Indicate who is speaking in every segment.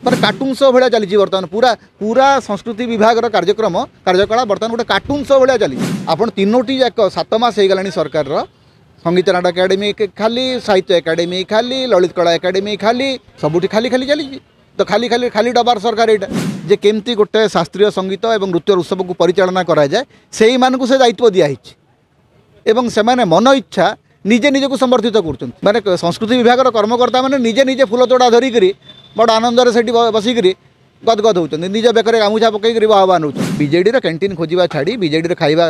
Speaker 1: ମାନେ cartoon show भाया चली बर्तमान पूरा पूरा संस्कृति विभाग कार्यकला बर्तमान गोटे कार्टून शो भाया चली आपन तीनोटी जाक 7 मास हो गलानी सरकार संगीत नाटक एकाडेमी खाली साहित्य एकाडेमी खाली ललित कला एकाडेमी खाली सबुठी खाली खाली चली तो खाली खाली खाली डबार सरकार यहाँ जे केमती गोटे शास्त्रीय संगीत और नृत्य उत्सव को परिचालना कराए से मानक से दायित्व दिखाई एवं से मन इच्छा निजे निजे को समर्थित कर माने संस्कृति विभाग कर्मकर्ता मैंने निजे निजे फूल तोड़ा धरिक बड़ आनंद से बसिक गदगद होती निज बेकर गामुछा पकईकरी आह्वान हो बीजेडी कैंटीन खोजा छाड़ी बीजेडी खाइबा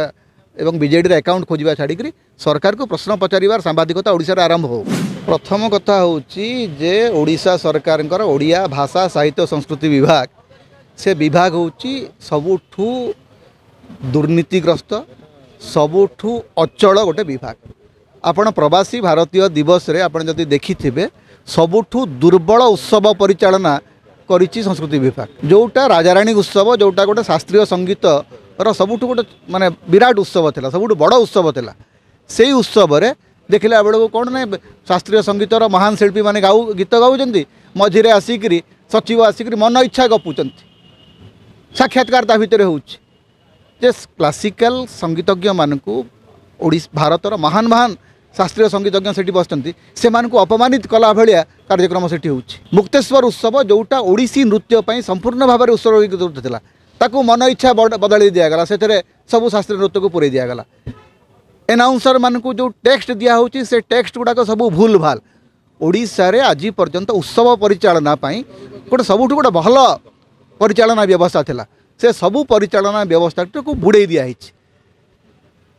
Speaker 1: एवं बीजेडी अकाउंट खोजा छाड़ी सरकार को प्रश्न पचार सांबादिकता ओडिशा आरंभ हो प्रथम कथा हूँ जे ओडिशा सरकार ओडिया भाषा साहित्य संस्कृति विभाग से विभाग हूँ सबुठू दुर्नीतिग्रस्त सबुठू अचल गोटे विभाग आपण प्रवासी भारतीय दिवस रे आपण जदि देखिथिबे सबुठू दुर्बल उत्सव परिचालना करिछि संस्कृति विभाग जोटा राजाराणी उत्सव जोटा गोटे शास्त्रीय संगीत सबुठू गोटे माने विराट उत्सव थिला सबुठू बड़ उत्सव थिला सेही उत्सव रे देखिला बेलू कौन ना शास्त्रीय संगीतर महान शिल्पी माने गीत गाउछन्ति मझिरे आसिकरी सचिव आसिकरी मन इच्छा गपुचन्ति साक्षात्कार ता भितर होउछि जे क्लासिकल संगीतज्ञ मानकू भारतर महान महान शास्त्रीय संगीतज्ञ से बसती से अपमानित कला भाया कार्यक्रम से मुक्तेश्वर उत्सव जोटा ओडिसी नृत्य संपूर्ण भाव में उत्सर्गित था ताकू मन इच्छा बदल दिगला से सबू शास्त्रीय नृत्य को पूरे दिगला एनाउंसर मानक जो टेक्स्ट दिहूँ से टेक्स्ट गुड़ाक सब भूल भाल ओडिशा रे आज पर्यंत उत्सव परिचालना गोटे सबुठ गोटे भल परिचालना व्यवस्था थिला से सबू परिचालना व्यवस्था को बुड़े दिखाई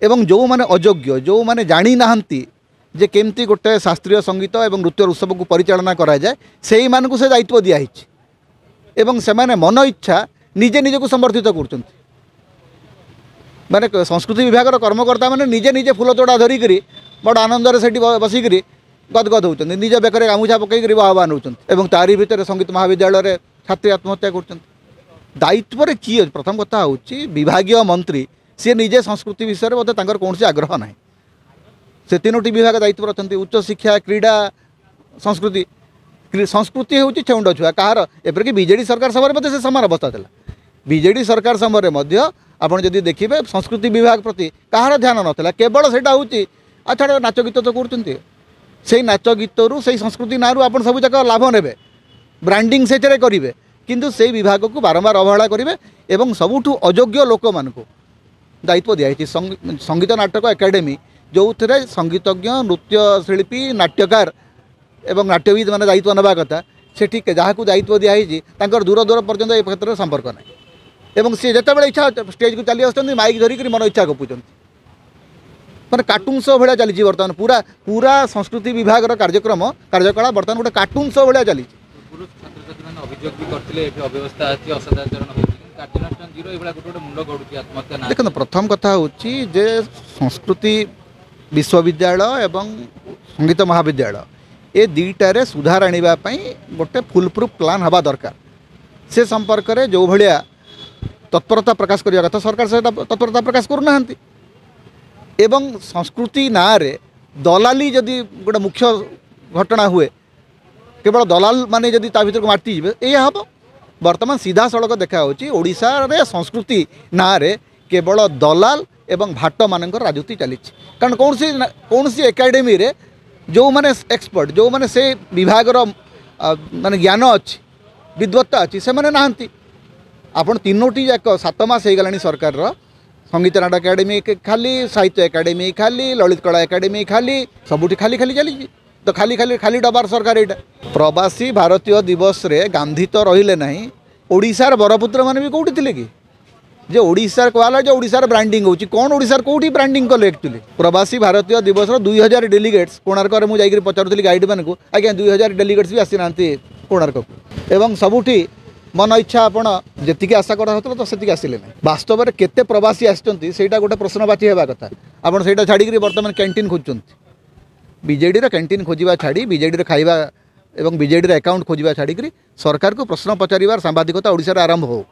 Speaker 1: एवं जो माने अयोग्य जो माने जानी नाहंती जे केमती गोटे शास्त्रीय संगीत और नृत्य उत्सव को परिचालना कराए से मानक से दायित्व दिखाई एवं से माने मन इच्छा निजे निजे को समर्थित कर माने संस्कृति विभाग कर्मकर्ता मैंने निजे निजे फूल तोड़ा धरिक बड़ आनंद से बसिक गदगद होती निज बेकर गामुछा पकईकरी आह्वान होती तारी भितर संगीत महाविद्यालय छात्री आत्महत्या कर दायित्व किए प्रथम कथा हूँ विभागीय मंत्री सी निजे संस्कृति विषय में मतलब कौन आग्रह ना से तीनोटी विभाग दायित्व अच्छा उच्च शिक्षा क्रीड़ा संस्कृति संस्कृति हूँ छेउंड छुआ कहार एपरिक बीजेडी सरकार समय से सामान अवस्था था बीजेडी सरकार समय आपड़ जदि देखिए संस्कृति विभाग प्रति कहार ध्यान नाला केवल से अच्छा नाच गीत तो करते से नाच गीतरू से संस्कृति ना आप सब जाक लाभ ने ब्रांडिंग से करेंगे किंतु से विभाग को बारंबार अवहेला करेंगे एवं सबुठू अयोग्य लोक मान दायित्व दिखाई संगीत नाटक एकाडेमी जो थे संगीतज्ञ नृत्य शिल्पी नाट्यकार एवं नाट्यविद मैंने दायित्व नवा कथा से ठीक जहाँ को दायित्व दिखाई दूर दूर पर्यटन ए क्षेत्र में संपर्क ना एवं सी जिते इच्छा स्टेज को चली आसुँच माइक धरिक मन इच्छा गपुचंती मैंने कार्टून शो भाया चली बर्तमान पूरा पूरा संस्कृति विभाग कार्यकला बर्तमान गोटे कार्टून शो भाया चली देखो प्रथम कथा हूँ जे संस्कृति विश्वविद्यालय एवं संगीत महाविद्यालय ये दुईटार सुधार आने गोटे फुल प्रूफ प्लान हवा दरकार से संपर्क में जो भाया तत्परता प्रकाश करने कथा सरकार से तत्परता प्रकाश करना एवं संस्कृति ना रे दलाली जदि गोटे मुख्य घटना हुए केवल दलाल माने जदि ता भीतर को माटी ये हम बर्तमान सीधा सड़क देखा ओडिशा रे संस्कृति ना रे केवल दलाल एवं भाट मान राजनीति चली कारण कौन सी एकाडेमी रे जो माने एक्सपर्ट जो माने से विभाग माने ज्ञान अच्छी विद्वत्ता अच्छी से माने नाहंती आपण तीनोटी जाक 7 मास हो गलानी सरकार संगीत नाटक एकाडेमी खाली साहित्य एकाडेमी खाली ललित कला एकाडेमी खाली सबुठी खाली खाली चली तो खाली खाली खाली डबार सरकार यहाँ प्रवासी भारतीय दिवस रे गांधी तो रहिले नहीं ओडिशार बरपुत्र माने भी कौटी थिले कि जे ओडिशार कहला जे ओडिशार ब्रांडिंग होची कौन ओडिशार कौटी ब्रांडिंग कले एक्चुअली प्रवासी भारतीय दिवस 2000 डेलीगेट्स कोणार्क रे मु जाईकरी पचारुथली गाइड मान को आज्ञा 2000 डेलीगेट्स भी आसी नांती कोणार्क को एवं सबुठी मन इच्छा आपण जेतिकी आशा करा होतलो तो सेतिकी आसिले नहीं वास्तव में केते प्रवासी आछंती सेटा गोटे प्रश्नवाची हेबा कथा आपण सेटा छाड़ी करी वर्तमान कैंटीन खोजचंती बीजेडी कैंटीन खोजा छाड़ी बीजेडी खाइबा एवं बीजेडी अकाउंट खोजा छाड़ी सरकार को प्रश्न पचार सांबादिकता ओडिशा आरंभ हो।